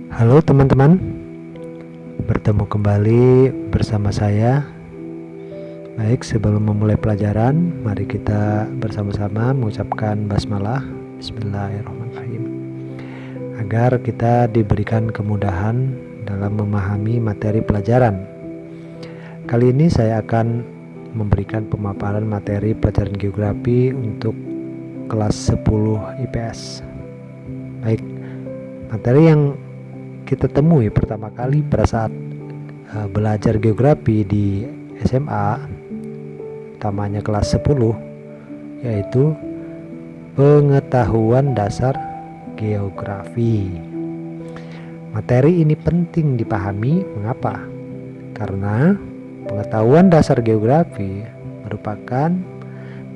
Halo teman-teman, bertemu kembali bersama saya. Baik, sebelum memulai pelajaran, mari kita bersama-sama mengucapkan basmalah, Bismillahirrahmanirrahim, agar kita diberikan kemudahan dalam memahami materi pelajaran. Kali ini saya akan memberikan pemaparan materi pelajaran geografi untuk kelas 10 IPS. Baik, materi yang kita temui pertama kali pada saat belajar geografi di SMA, utamanya kelas 10, yaitu pengetahuan dasar geografi. Materi ini penting dipahami. Mengapa? Karena pengetahuan dasar geografi merupakan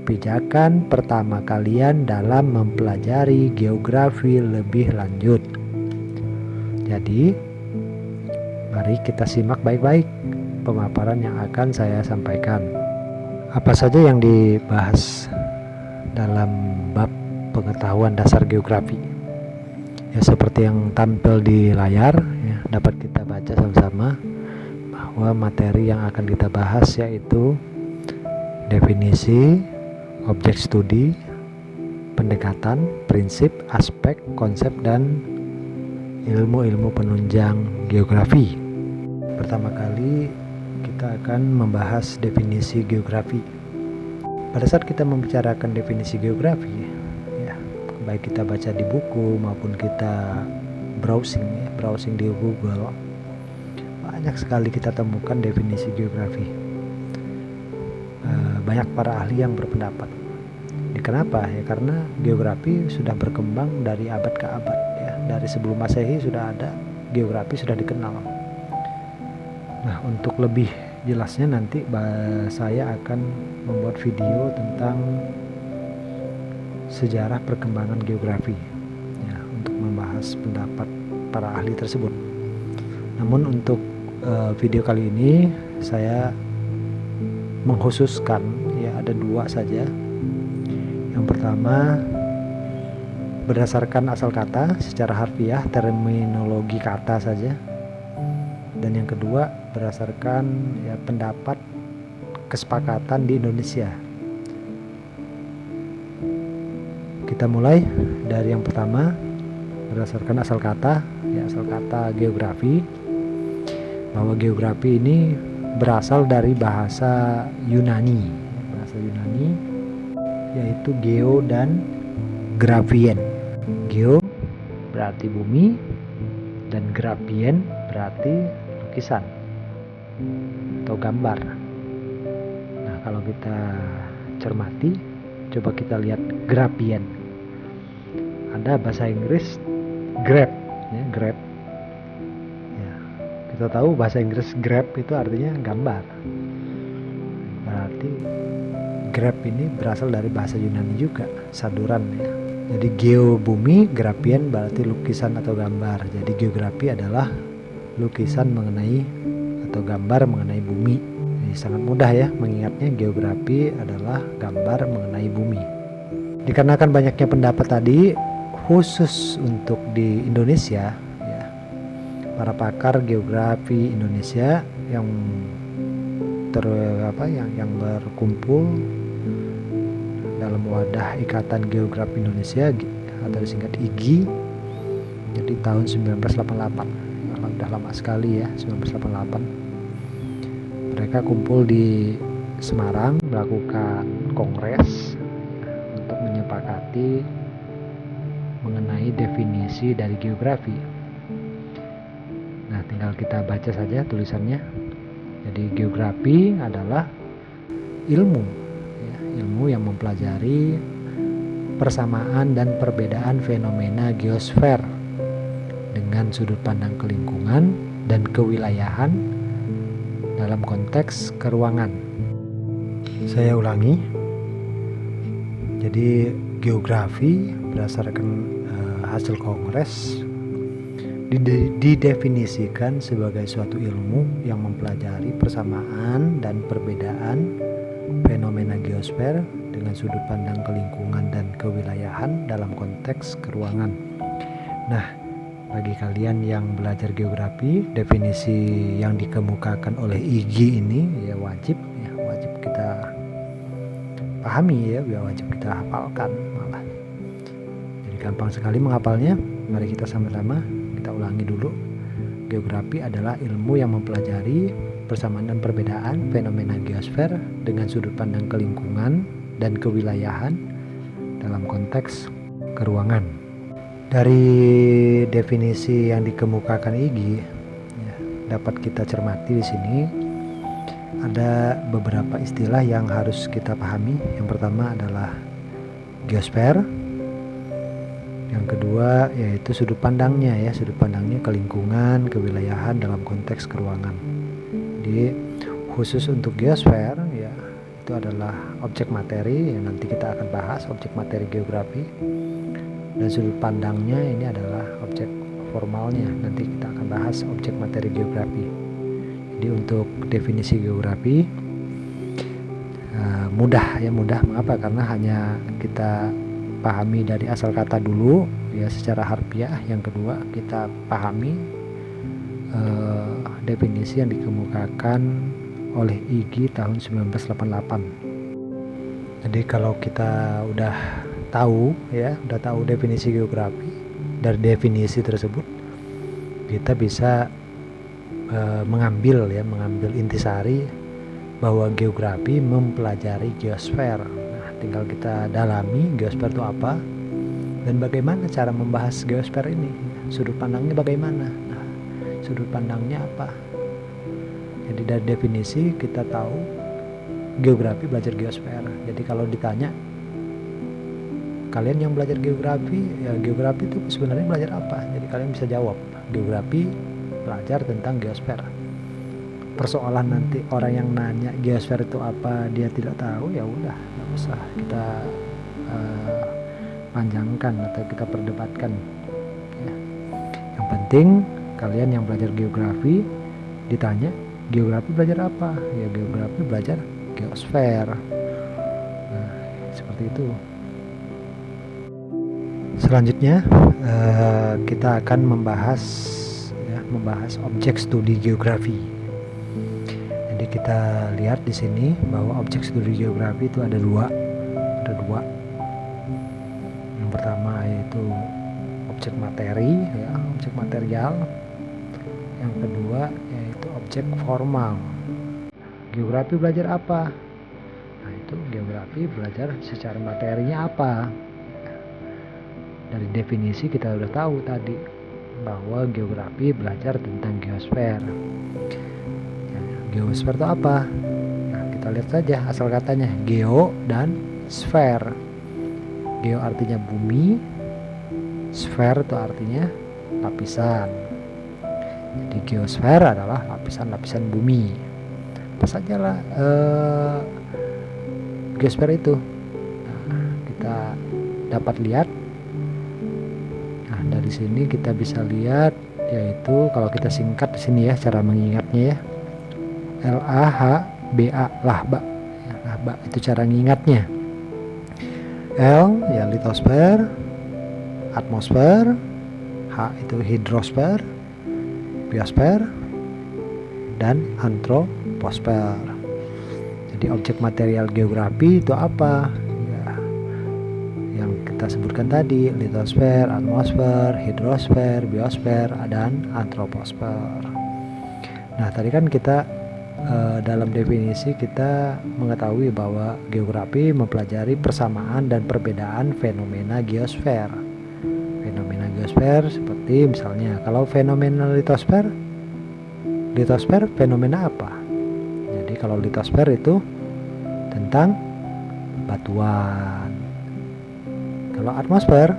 pijakan pertama kalian dalam mempelajari geografi lebih lanjut. Jadi, mari kita simak baik-baik pemaparan yang akan saya sampaikan. Apa saja yang dibahas dalam bab pengetahuan dasar geografi? Ya, seperti yang tampil di layar, ya, dapat kita baca sama-sama bahwa materi yang akan kita bahas yaitu definisi, objek studi, pendekatan, prinsip, aspek, konsep, dan ilmu-ilmu penunjang geografi. Pertama kali kita akan membahas definisi geografi. Pada saat kita membicarakan definisi geografi, ya, baik kita baca di buku maupun kita browsing di Google, banyak sekali kita temukan definisi geografi. Banyak para ahli yang berpendapat. Kenapa? Ya karena geografi sudah berkembang dari abad ke abad, ya. Dari sebelum Masehi sudah ada, geografi sudah dikenal. Nah, untuk lebih jelasnya nanti saya akan membuat video tentang sejarah perkembangan geografi, ya, untuk membahas pendapat para ahli tersebut. Namun untuk video kali ini saya mengkhususkan, ya, ada dua saja. Yang pertama, berdasarkan asal kata secara harfiah, terminologi kata saja. Dan yang kedua, berdasarkan, ya, pendapat kesepakatan di Indonesia. Kita mulai dari yang pertama, berdasarkan asal kata, ya, asal kata geografi, bahwa geografi ini berasal dari bahasa Yunani, yaitu geo dan grafien. Geo berarti bumi dan grafien berarti lukisan atau gambar. Nah, kalau kita cermati, coba kita lihat grafien. Ada bahasa Inggris grab, ya, grab. Ya, kita tahu bahasa Inggris grab itu artinya gambar. Berarti grab ini berasal dari bahasa Yunani juga, saduran, ya. Jadi geo bumi, grafien berarti lukisan atau gambar. Jadi geografi adalah lukisan mengenai atau gambar mengenai bumi. Jadi sangat mudah, ya, mengingatnya. Geografi adalah gambar mengenai bumi. Dikarenakan banyaknya pendapat tadi, khusus untuk di Indonesia, ya, para pakar geografi Indonesia yang berkumpul dalam wadah Ikatan Geografi Indonesia atau disingkat IGI. Jadi tahun 1988, udah lama sekali, ya, 1988. Mereka kumpul di Semarang melakukan kongres untuk menyepakati mengenai definisi dari geografi. Nah, tinggal kita baca saja tulisannya. Jadi geografi adalah ilmu, ya, ilmu yang mempelajari persamaan dan perbedaan fenomena geosfer dengan sudut pandang kelingkungan dan kewilayahan dalam konteks keruangan. Saya ulangi. Jadi geografi berdasarkan hasil kongres didefinisikan sebagai suatu ilmu yang mempelajari persamaan dan perbedaan fenomena geosfer dengan sudut pandang kelingkungan dan kewilayahan dalam konteks keruangan. Nah, bagi kalian yang belajar geografi, definisi yang dikemukakan oleh IGI ini ya wajib kita pahami ya, wajib kita hafalkan malah. Jadi gampang sekali menghafalnya. Mari kita sama-sama kita ulangi dulu. Geografi adalah ilmu yang mempelajari persamaan dan perbedaan fenomena geosfer dengan sudut pandang kelingkungan dan kewilayahan dalam konteks keruangan. Dari definisi yang dikemukakan IGI ya, dapat kita cermati di sini ada beberapa istilah yang harus kita pahami. Yang pertama adalah geosfer. Yang kedua yaitu sudut pandangnya ya, sudut pandangnya ke lingkungan, kewilayahan dalam konteks keruangan. Jadi khusus untuk geosfer ya, itu adalah objek materi yang nanti kita akan bahas, objek materi geografi. Dan sudut pandangnya ini adalah objek formalnya, nanti kita akan bahas objek materi geografi. Jadi untuk definisi geografi mudah. Mengapa? Karena hanya kita pahami dari asal kata dulu ya secara harfiah. Yang kedua kita pahami definisi yang dikemukakan oleh IGI tahun 1988. Jadi kalau kita udah tahu definisi geografi, dari definisi tersebut kita bisa mengambil intisari bahwa geografi mempelajari geosfer. Nah, tinggal kita dalami geosfer itu apa dan bagaimana cara membahas geosfer ini. Sudut pandangnya bagaimana? Nah, sudut pandangnya apa? Jadi dari definisi kita tahu geografi belajar geosfer. Jadi kalau ditanya kalian yang belajar geografi, ya geografi itu sebenarnya belajar apa? Jadi kalian bisa jawab, geografi belajar tentang geosfer. Persoalan nanti orang yang nanya geosfer itu apa dia tidak tahu, ya udah nggak usah kita panjangkan atau kita perdebatkan ya. Yang penting kalian yang belajar geografi ditanya geografi belajar apa, ya geografi belajar geosfer. Nah, seperti itu. Selanjutnya kita akan membahas objek studi geografi. Jadi kita lihat di sini bahwa objek studi geografi itu ada dua. Yang pertama yaitu objek materi, ya, objek material. Yang kedua yaitu objek formal. Geografi belajar apa? Nah, itu geografi belajar secara materinya apa? Dari definisi kita udah tahu tadi bahwa geografi belajar tentang geosfer. Geosfer itu apa? Nah, kita lihat saja asal katanya, geo dan sfer. Geo artinya bumi, sfer itu artinya lapisan. Jadi geosfer adalah lapisan-lapisan bumi. Apa saja lah geosfer itu. Nah, kita dapat lihat. Nah, dari sini kita bisa lihat yaitu kalau kita singkat di sini ya cara mengingatnya ya. LAHBA, lahba. Ya, lahba itu cara mengingatnya. L ya litosfer, atmosfer, H itu hidrosfer, biosfer, dan antroposfer. Jadi objek material geografi itu apa? Ya, yang kita sebutkan tadi, litosfer, atmosfer, hidrosfer, biosfer, dan antroposfer. Nah, tadi kan kita dalam definisi kita mengetahui bahwa geografi mempelajari persamaan dan perbedaan fenomena geosfer. Fenomena geosfer seperti misalnya kalau fenomena litosfer fenomena apa? Jadi kalau litosfer itu tentang batuan. Kalau atmosfer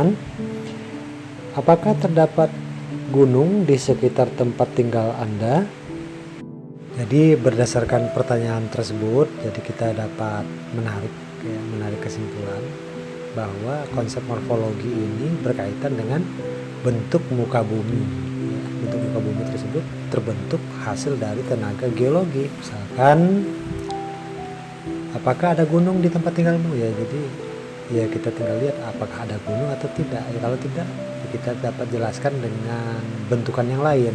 pertanyaan, apakah terdapat gunung di sekitar tempat tinggal Anda? Jadi berdasarkan pertanyaan tersebut, jadi kita dapat menarik kesimpulan bahwa konsep morfologi ini berkaitan dengan bentuk muka bumi. Ya, bentuk muka bumi tersebut terbentuk hasil dari tenaga geologi. Misalkan, apakah ada gunung di tempat tinggalmu? Ya, jadi ya kita tinggal lihat apakah ada gunung atau tidak. Ya, kalau tidak, ya kita dapat jelaskan dengan bentukan yang lain.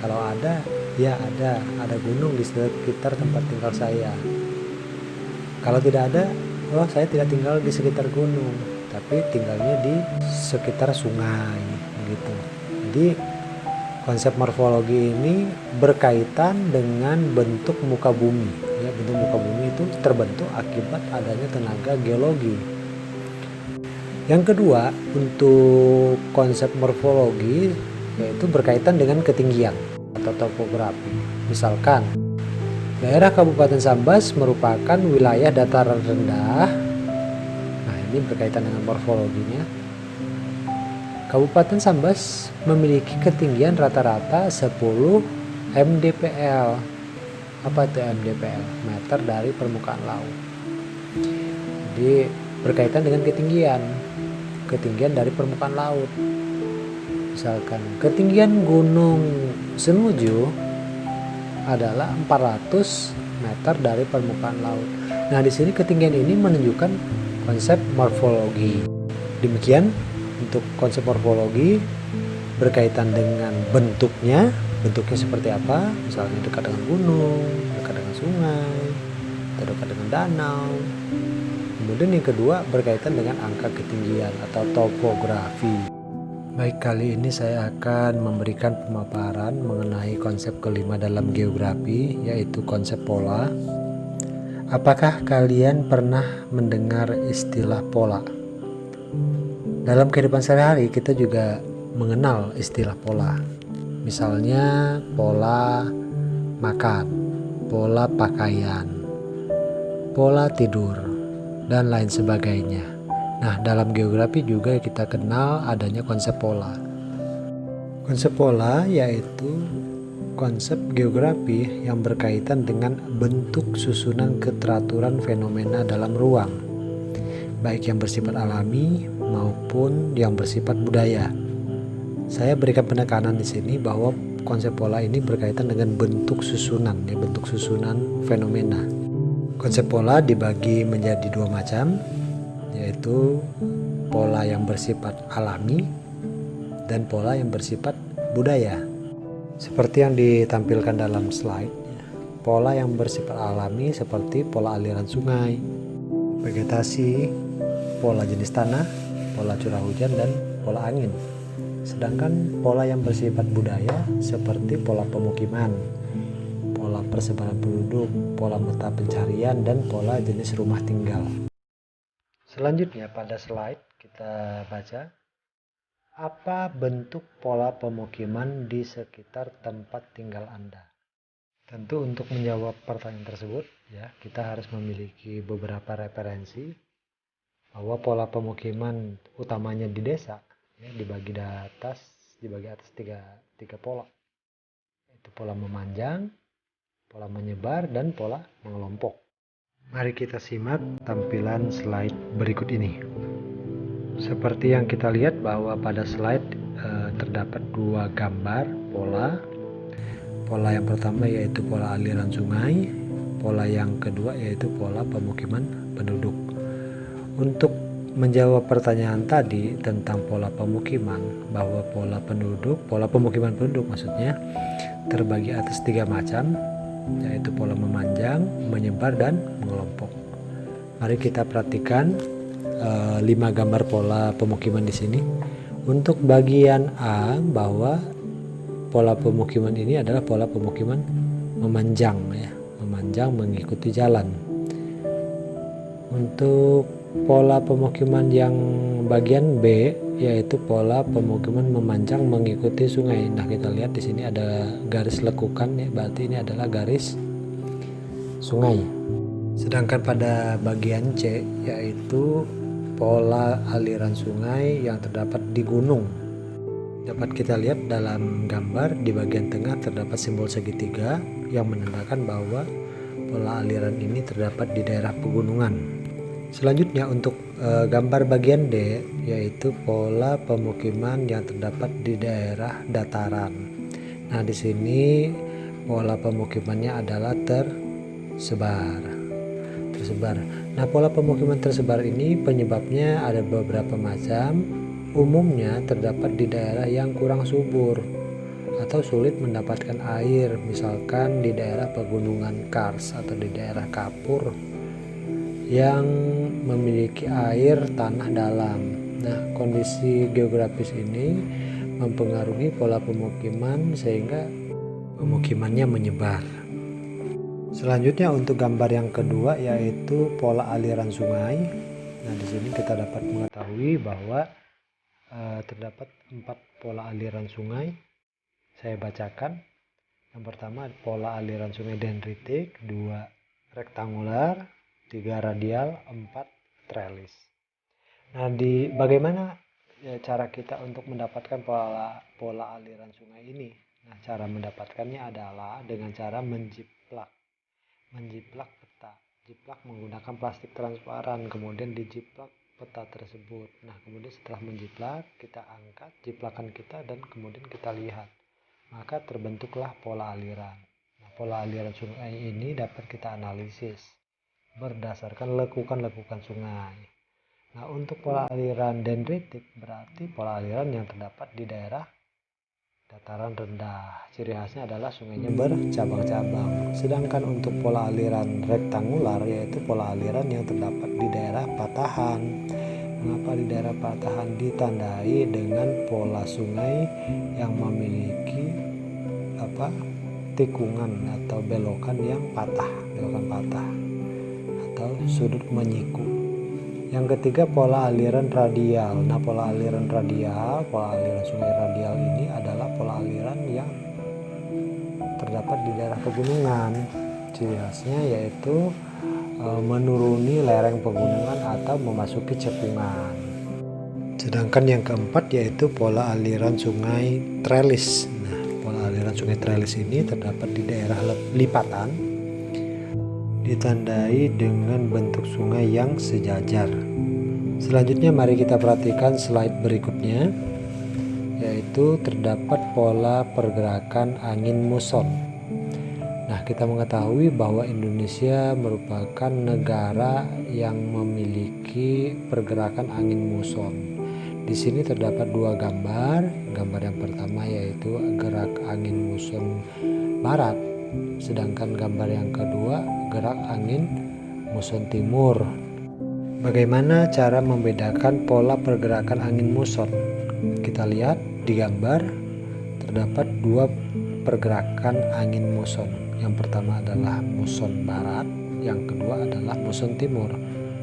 Kalau ada, ya ada gunung di sekitar tempat tinggal saya. Kalau tidak ada, oh saya tidak tinggal di sekitar gunung, tapi tinggalnya di sekitar sungai gitu. Jadi konsep morfologi ini berkaitan dengan bentuk muka bumi. Ya, bentuk muka bumi itu terbentuk akibat adanya tenaga geologi. Yang kedua, untuk konsep morfologi yaitu berkaitan dengan ketinggian atau topografi. Misalkan, daerah Kabupaten Sambas merupakan wilayah dataran rendah. Nah, ini berkaitan dengan morfologinya. Kabupaten Sambas memiliki ketinggian rata-rata 10 mdpl. Apa itu mdpl? Meter dari permukaan laut. Jadi berkaitan dengan ketinggian dari permukaan laut. Misalkan ketinggian Gunung Semeru adalah 400 meter dari permukaan laut. Nah, di sini ketinggian ini menunjukkan konsep morfologi. Demikian untuk konsep morfologi berkaitan dengan bentuknya seperti apa, misalnya dekat dengan gunung, dekat dengan sungai, atau dekat dengan danau. Kemudian yang kedua berkaitan dengan angka ketinggian atau topografi. Baik, kali ini saya akan memberikan pemaparan mengenai konsep kelima dalam geografi, yaitu konsep pola. Apakah kalian pernah mendengar istilah pola? Dalam kehidupan sehari-hari kita juga mengenal istilah pola. Misalnya pola makan, pola pakaian, pola tidur, dan lain sebagainya. Nah, dalam geografi juga kita kenal adanya konsep pola. Konsep pola yaitu konsep geografi yang berkaitan dengan bentuk susunan keteraturan fenomena dalam ruang, baik yang bersifat alami maupun yang bersifat budaya. Saya berikan penekanan di sini bahwa konsep pola ini berkaitan dengan bentuk susunan fenomena. Konsep pola dibagi menjadi dua macam, yaitu pola yang bersifat alami dan pola yang bersifat budaya. Seperti yang ditampilkan dalam slide, pola yang bersifat alami seperti pola aliran sungai, vegetasi, pola jenis tanah, pola curah hujan, dan pola angin. Sedangkan pola yang bersifat budaya seperti pola pemukiman, pola persebaran penduduk, pola mata pencarian, dan pola jenis rumah tinggal. Selanjutnya pada slide kita baca, apa bentuk pola pemukiman di sekitar tempat tinggal Anda? Tentu untuk menjawab pertanyaan tersebut ya, kita harus memiliki beberapa referensi bahwa pola pemukiman utamanya di desa ya, dibagi atas tiga pola, yaitu pola memanjang, pola menyebar, dan pola mengelompok. Mari kita simak tampilan slide berikut ini. Seperti yang kita lihat bahwa pada slide terdapat dua gambar pola. Pola yang pertama yaitu pola aliran sungai, pola yang kedua yaitu pola pemukiman penduduk. Untuk menjawab pertanyaan tadi tentang pola pemukiman, bahwa pola pemukiman penduduk maksudnya terbagi atas tiga macam, yaitu pola memanjang, menyebar, dan mengelompok. Mari kita perhatikan 5 gambar pola pemukiman di sini. Untuk bagian A, bahwa pola pemukiman ini adalah pola pemukiman memanjang ya, memanjang mengikuti jalan. Untuk pola pemukiman yang bagian B, yaitu pola pemukiman memanjang mengikuti sungai. Nah, kita lihat di sini ada garis lekukan ya, berarti ini adalah garis sungai. Sedangkan pada bagian C, yaitu pola aliran sungai yang terdapat di gunung. Dapat kita lihat dalam gambar di bagian tengah terdapat simbol segitiga yang menandakan bahwa pola aliran ini terdapat di daerah pegunungan. Selanjutnya untuk gambar bagian D, yaitu pola pemukiman yang terdapat di daerah dataran. Nah, di sini pola pemukimannya adalah tersebar. Nah, pola pemukiman tersebar ini penyebabnya ada beberapa macam. Umumnya terdapat di daerah yang kurang subur atau sulit mendapatkan air, misalkan di daerah pegunungan Kars atau di daerah Kapur yang memiliki air tanah dalam. Nah, kondisi geografis ini mempengaruhi pola pemukiman sehingga pemukimannya menyebar. Selanjutnya untuk gambar yang kedua yaitu pola aliran sungai. Nah, di sini kita dapat mengetahui bahwa terdapat 4 pola aliran sungai. Saya bacakan. Yang pertama pola aliran sungai dendritik, 2 rektangular, 3 radial, 4 trellis. Nah, bagaimana cara kita untuk mendapatkan pola aliran sungai ini? Nah, cara mendapatkannya adalah dengan cara menjiplak peta. Jiplak menggunakan plastik transparan, kemudian dijiplak peta tersebut. Nah, kemudian setelah menjiplak, kita angkat jiplakan kita dan kemudian kita lihat. Maka terbentuklah pola aliran. Nah, pola aliran sungai ini dapat kita analisis berdasarkan lekukan-lekukan sungai. Nah, untuk pola aliran dendritik berarti pola aliran yang terdapat di daerah dataran rendah. Ciri khasnya adalah sungainya bercabang-cabang. Sedangkan untuk pola aliran rektangular yaitu pola aliran yang terdapat di daerah patahan. Mengapa di daerah patahan? Ditandai dengan pola sungai yang memiliki tikungan atau belokan yang patah atau sudut menyiku. Yang ketiga pola aliran radial. Nah, pola aliran sungai radial ini adalah pola aliran yang terdapat di daerah pegunungan. Ciri khasnya yaitu menuruni lereng pegunungan atau memasuki cekungan. Sedangkan yang keempat yaitu pola aliran sungai trellis. Nah, pola aliran sungai trellis ini terdapat di daerah lipatan, ditandai dengan bentuk sungai yang sejajar. Selanjutnya mari kita perhatikan slide berikutnya, yaitu terdapat pola pergerakan angin muson. Nah, kita mengetahui bahwa Indonesia merupakan negara yang memiliki pergerakan angin muson. Di sini terdapat 2 gambar. Gambar yang pertama yaitu gerak angin muson barat, sedangkan gambar yang kedua gerak angin muson timur. Bagaimana cara membedakan pola pergerakan angin muson? Kita lihat di gambar terdapat 2 pergerakan angin muson. Yang pertama adalah muson barat, yang kedua adalah muson timur.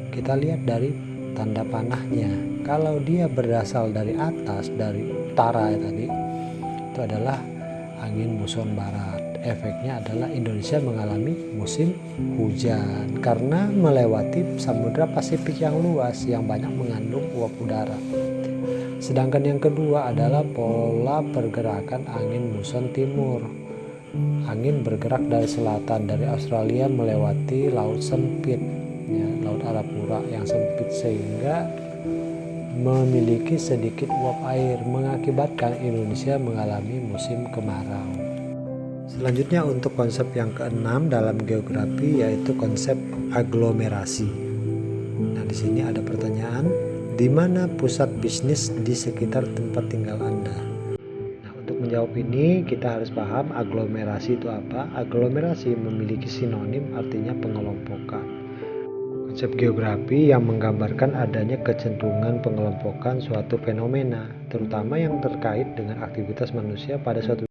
Kita lihat dari tanda panahnya. Kalau dia berasal dari atas, dari utara tadi, itu adalah angin muson barat. Efeknya adalah Indonesia mengalami musim hujan karena melewati Samudra Pasifik yang luas yang banyak mengandung uap udara. Sedangkan yang kedua adalah pola pergerakan angin muson timur. Angin bergerak dari selatan, dari Australia melewati laut sempit, laut Arafura yang sempit, sehingga memiliki sedikit uap air mengakibatkan Indonesia mengalami musim kemarau. Selanjutnya untuk konsep yang keenam dalam geografi yaitu konsep aglomerasi. Nah, di sini ada pertanyaan, di mana pusat bisnis di sekitar tempat tinggal Anda? Nah, untuk menjawab ini kita harus paham aglomerasi itu apa. Aglomerasi memiliki sinonim artinya pengelompokan. Konsep geografi yang menggambarkan adanya kecenderungan pengelompokan suatu fenomena, terutama yang terkait dengan aktivitas manusia pada suatu